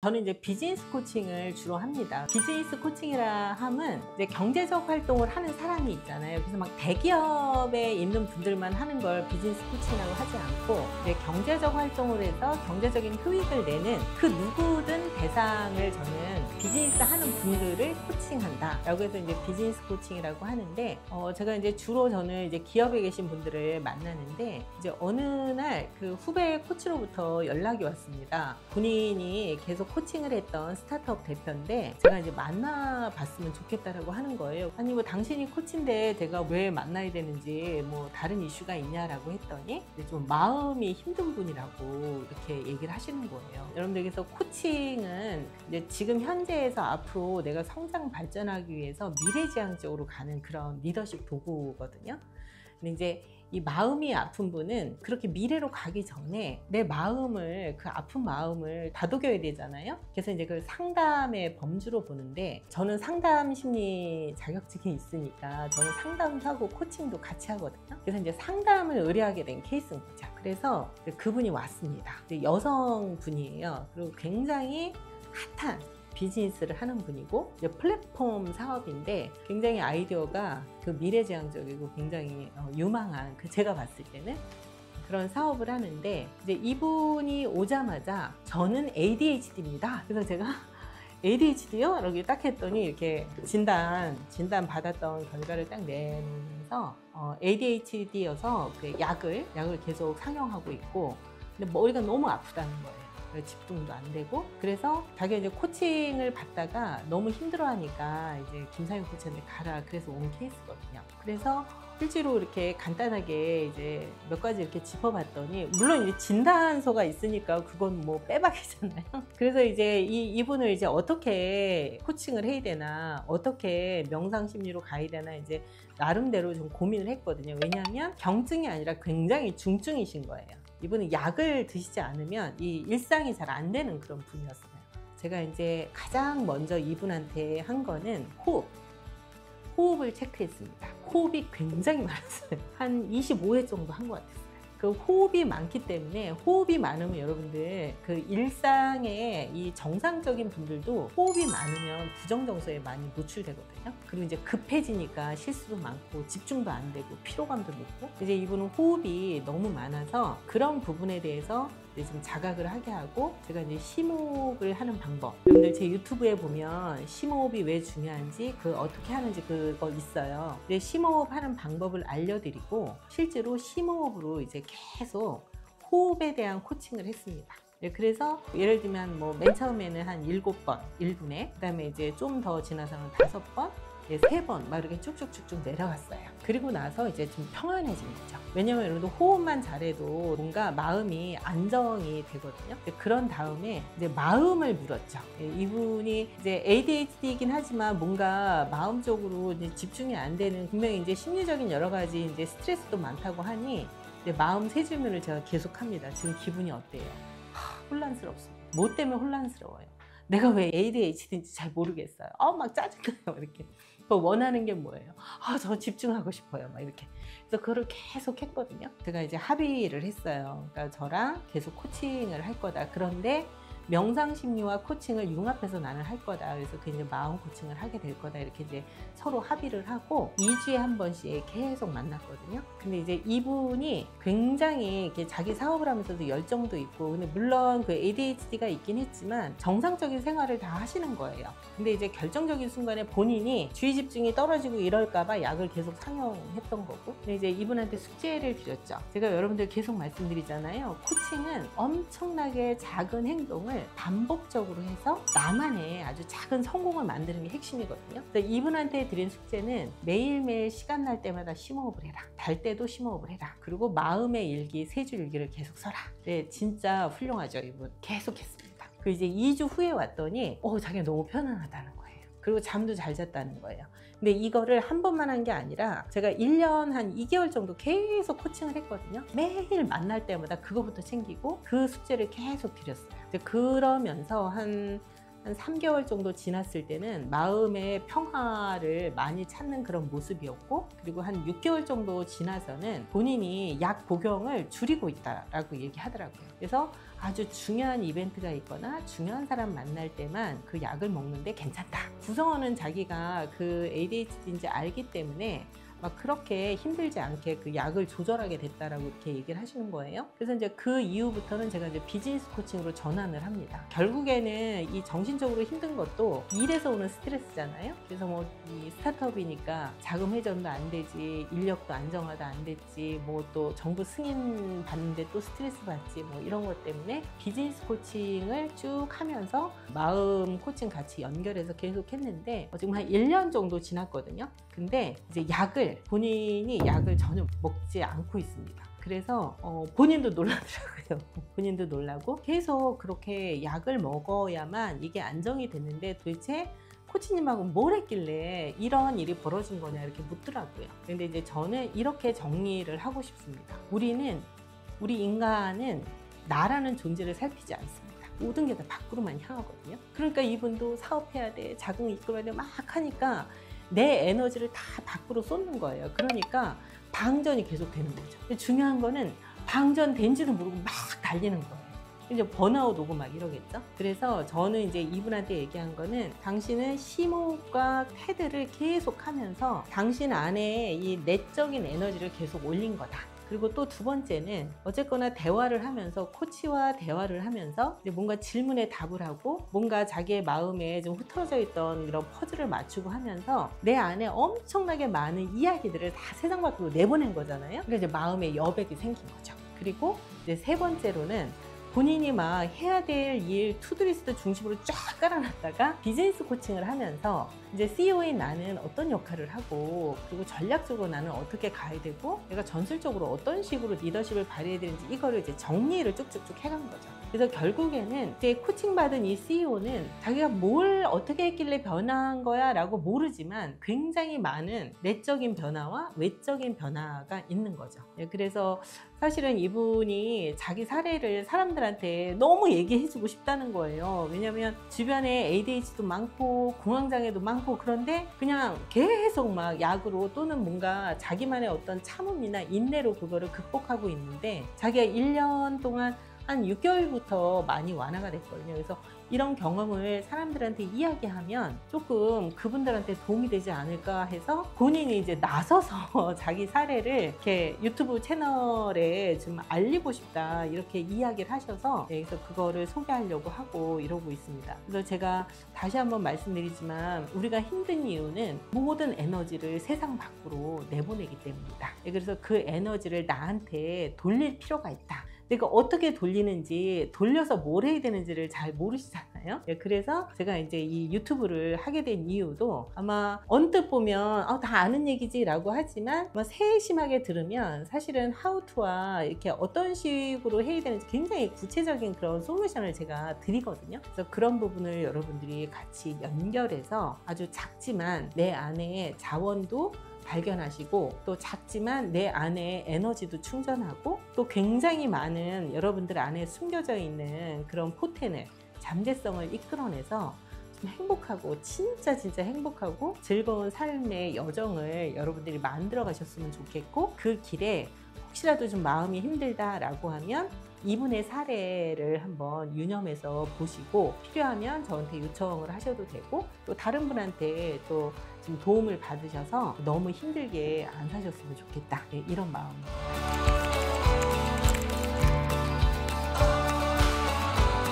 저는 이제 비즈니스 코칭을 주로 합니다. 비즈니스 코칭이라 함은 이제 경제적 활동을 하는 사람이 있잖아요. 그래서 막 대기업에 있는 분들만 하는 걸 비즈니스 코칭이라고 하지 않고 이제 경제적 활동을 해서 경제적인 효익을 내는 그 누구든 대상을 저는 비즈니스 하는 분들을 코칭한다 라고 해서 이제 비즈니스 코칭이라고 하는데 제가 이제 주로 저는 이제 기업에 계신 분들을 만나는데 이제 어느 날 그 후배 코치로부터 연락이 왔습니다. 본인이 계속 코칭을 했던 스타트업 대표인데 제가 이제 만나봤으면 좋겠다라고 하는 거예요. 아니 뭐 당신이 코치인데 제가 왜 만나야 되는지 뭐 다른 이슈가 있냐라고 했더니 좀 마음이 힘든 분이라고 이렇게 얘기를 하시는 거예요. 여러분들께서 코칭은 이제 지금 현재에서 앞으로 내가 성장 발전하기 위해서 미래지향적으로 가는 그런 리더십 도구거든요. 근데 이제 이 마음이 아픈 분은 그렇게 미래로 가기 전에 내 마음을, 그 아픈 마음을 다독여야 되잖아요. 그래서 이제 그걸 상담의 범주로 보는데 저는 상담 심리 자격증이 있으니까 저는 상담하고 코칭도 같이 하거든요. 그래서 이제 상담을 의뢰하게 된 케이스인 거죠. 그래서 그분이 왔습니다. 여성분이에요. 그리고 굉장히 핫한 비즈니스를 하는 분이고 이제 플랫폼 사업인데 굉장히 아이디어가 그 미래지향적이고 굉장히 유망한 제가 봤을 때는 그런 사업을 하는데 이제 이분이 오자마자 저는 ADHD입니다. 그래서 제가 ADHD요? 이렇게 딱 했더니 이렇게 진단 받았던 결과를 딱 내면서 ADHD여서 그 약을 계속 상용하고 있고 근데 머리가 너무 아프다는 거예요. 집중도 안 되고 그래서 자기가 이제 코칭을 받다가 너무 힘들어하니까 이제 김상윤 코치한테 가라 그래서 온 케이스거든요. 그래서 실제로 이렇게 간단하게 이제 몇 가지 이렇게 짚어봤더니 물론 이제 진단서가 있으니까 그건 뭐 빼박이잖아요. 그래서 이제 이분을 이제 어떻게 코칭을 해야 되나 어떻게 명상 심리로 가야 되나 이제 나름대로 좀 고민을 했거든요. 왜냐하면 경증이 아니라 굉장히 중증이신 거예요. 이분은 약을 드시지 않으면 이 일상이 잘 안 되는 그런 분이었어요. 제가 이제 가장 먼저 이분한테 한 거는 호흡을 체크했습니다. 호흡이 굉장히 많았어요. 한 25회 정도 한 것 같았어요. 그 호흡이 많기 때문에 호흡이 많으면 여러분들 그 일상의 이 정상적인 분들도 호흡이 많으면 부정정서에 많이 노출되거든요. 그리고 이제 급해지니까 실수도 많고 집중도 안 되고 피로감도 높고 이제 이분은 호흡이 너무 많아서 그런 부분에 대해서 좀 자각을 하게 하고 제가 이제 심호흡을 하는 방법 여러분들 제 유튜브에 보면 심호흡이 왜 중요한지 어떻게 하는지 그거 있어요. 근데 심호흡 하는 방법을 알려드리고 실제로 심호흡으로 이제 계속 호흡에 대한 코칭을 했습니다. 그래서 예를 들면 뭐 맨 처음에는 한 7번 1분에 그 다음에 이제 좀 더 지나서는 5번 3번 막 이렇게 쭉쭉쭉쭉 내려갔어요. 그리고 나서 이제 좀 평안해진 거죠. 왜냐면 여러분들 호흡만 잘해도 뭔가 마음이 안정이 되거든요. 그런 다음에 이제 마음을 물었죠. 이분이 이제 ADHD이긴 하지만 뭔가 마음적으로 이제 집중이 안 되는 분명히 이제 심리적인 여러 가지 이제 스트레스도 많다고 하니 이제 마음 세 질문을 제가 계속합니다. 지금 기분이 어때요? 혼란스럽습니다. 뭐 때문에 혼란스러워요? 내가 왜 ADHD인지 잘 모르겠어요. 막 짜증나요. 이렇게. 원하는 게 뭐예요? 저 집중하고 싶어요. 막 이렇게. 그래서 그걸 계속 했거든요. 제가 이제 합의를 했어요. 그러니까 저랑 계속 코칭을 할 거다. 그런데 명상 심리와 코칭을 융합해서 나는 할 거다. 그래서 그 이제 마음 코칭을 하게 될 거다. 이렇게 이제 서로 합의를 하고 2주에 한 번씩 계속 만났거든요. 근데 이제 이분이 굉장히 이렇게 자기 사업을 하면서도 열정도 있고, 근데 물론 그 ADHD가 있긴 했지만 정상적인 생활을 다 하시는 거예요. 근데 이제 결정적인 순간에 본인이 주의 집중이 떨어지고 이럴까봐 약을 계속 상용했던 거고. 근데 이제 이분한테 숙제를 드렸죠. 제가 여러분들 계속 말씀드리잖아요. 코칭은 엄청나게 작은 행동을 반복적으로 해서 나만의 아주 작은 성공을 만드는 게 핵심이거든요. 그래서 이분한테 드린 숙제는 매일매일 시간 날 때마다 심호흡을 해라. 잘 때도 심호흡을 해라. 그리고 마음의 일기, 3줄 일기를 계속 써라. 네, 진짜 훌륭하죠, 이분. 계속 했습니다. 그 이제 2주 후에 왔더니 자기가 너무 편안하다는 거예요. 그리고 잠도 잘 잤다는 거예요. 근데 이거를 한 번만 한 게 아니라 제가 1년 한 2개월 정도 계속 코칭을 했거든요. 매일 만날 때마다 그거부터 챙기고 그 숙제를 계속 드렸어요. 그러면서 한 한 3개월 정도 지났을 때는 마음의 평화를 많이 찾는 그런 모습이었고, 그리고 한 6개월 정도 지나서는 본인이 약 복용을 줄이고 있다라고 얘기하더라고요. 그래서 아주 중요한 이벤트가 있거나 중요한 사람 만날 때만 그 약을 먹는데 괜찮다. 구성원은 자기가 그 ADHD인지 알기 때문에 막 그렇게 힘들지 않게 그 약을 조절하게 됐다라고 이렇게 얘기를 하시는 거예요. 그래서 이제 그 이후부터는 제가 이제 비즈니스 코칭으로 전환을 합니다. 결국에는 이 정신적으로 힘든 것도 일에서 오는 스트레스잖아요. 그래서 뭐 이 스타트업이니까 자금 회전도 안 되지, 인력도 안정화도 안 됐지, 뭐 또 정부 승인 받는데 또 스트레스 받지, 뭐 이런 것 때문에 비즈니스 코칭을 쭉 하면서 마음 코칭 같이 연결해서 계속 했는데 지금 한 1년 정도 지났거든요. 근데 이제 본인이 약을 전혀 먹지 않고 있습니다. 그래서 본인도 놀라더라고요. 본인도 놀라고 계속 그렇게 약을 먹어야만 이게 안정이 됐는데 도대체 코치님하고 뭘 했길래 이런 일이 벌어진 거냐 이렇게 묻더라고요. 근데 이제 저는 이렇게 정리를 하고 싶습니다. 우리 인간은 나라는 존재를 살피지 않습니다. 모든 게 다 밖으로만 향하거든요. 그러니까 이분도 사업해야 돼, 자금 이끌어야 돼 막 하니까 내 에너지를 다 밖으로 쏟는 거예요. 그러니까 방전이 계속 되는 거죠. 근데 중요한 거는 방전된지도 모르고 막 달리는 거예요. 이제 번아웃 오고 막 이러겠죠. 그래서 저는 이제 이분한테 얘기한 거는 당신은 심호흡과 패드를 계속 하면서 당신 안에 이 내적인 에너지를 계속 올린 거다. 그리고 또 두 번째는 어쨌거나 대화를 하면서 코치와 대화를 하면서 이제 뭔가 질문에 답을 하고 뭔가 자기의 마음에 좀 흐트러져 있던 이런 퍼즐을 맞추고 하면서 내 안에 엄청나게 많은 이야기들을 다 세상 밖으로 내보낸 거잖아요. 그래서 이제 마음의 여백이 생긴 거죠. 그리고 이제 세 번째로는 본인이 막 해야 될 일 투두리스트 중심으로 쫙 깔아놨다가 비즈니스 코칭을 하면서 이제 CEO인 나는 어떤 역할을 하고 그리고 전략적으로 나는 어떻게 가야 되고 내가 전술적으로 어떤 식으로 리더십을 발휘해야 되는지 이거를 이제 정리를 쭉쭉쭉 해간 거죠. 그래서 결국에는 이제 코칭받은 이 CEO는 자기가 뭘 어떻게 했길래 변화한 거야 라고 모르지만 굉장히 많은 내적인 변화와 외적인 변화가 있는 거죠. 그래서 사실은 이분이 자기 사례를 사람들한테 너무 얘기해주고 싶다는 거예요. 왜냐면 주변에 ADHD도 많고 공황장애도 많고 그런데 그냥 계속 막 약으로 또는 뭔가 자기만의 어떤 참음이나 인내로 그거를 극복하고 있는데 자기가 1년 동안 한 6개월부터 많이 완화가 됐거든요. 그래서 이런 경험을 사람들한테 이야기하면 조금 그분들한테 도움이 되지 않을까 해서 본인이 이제 나서서 자기 사례를 이렇게 유튜브 채널에 좀 알리고 싶다 이렇게 이야기를 하셔서 그래서 그거를 소개하려고 하고 이러고 있습니다. 그래서 제가 다시 한번 말씀드리지만 우리가 힘든 이유는 모든 에너지를 세상 밖으로 내보내기 때문이다. 그래서 그 에너지를 나한테 돌릴 필요가 있다. 내가 어떻게 돌리는지, 돌려서 뭘 해야 되는지를 잘 모르시잖아요. 그래서 제가 이제 이 유튜브를 하게 된 이유도 아마 언뜻 보면 다 아는 얘기지 라고 하지만 아마 세심하게 들으면 사실은 하우투와 이렇게 어떤 식으로 해야 되는지 굉장히 구체적인 그런 솔루션을 제가 드리거든요. 그래서 그런 부분을 여러분들이 같이 연결해서 아주 작지만 내 안에 자원도 발견하시고 또 작지만 내 안에 에너지도 충전하고 또 굉장히 많은 여러분들 안에 숨겨져 있는 그런 포텐을 잠재성을 이끌어내서 좀 행복하고 진짜 행복하고 즐거운 삶의 여정을 여러분들이 만들어 가셨으면 좋겠고 그 길에 혹시라도 좀 마음이 힘들다라고 하면 이분의 사례를 한번 유념해서 보시고 필요하면 저한테 요청을 하셔도 되고 또 다른 분한테 또 좀 도움을 받으셔서 너무 힘들게 안 사셨으면 좋겠다 이런 마음입니다.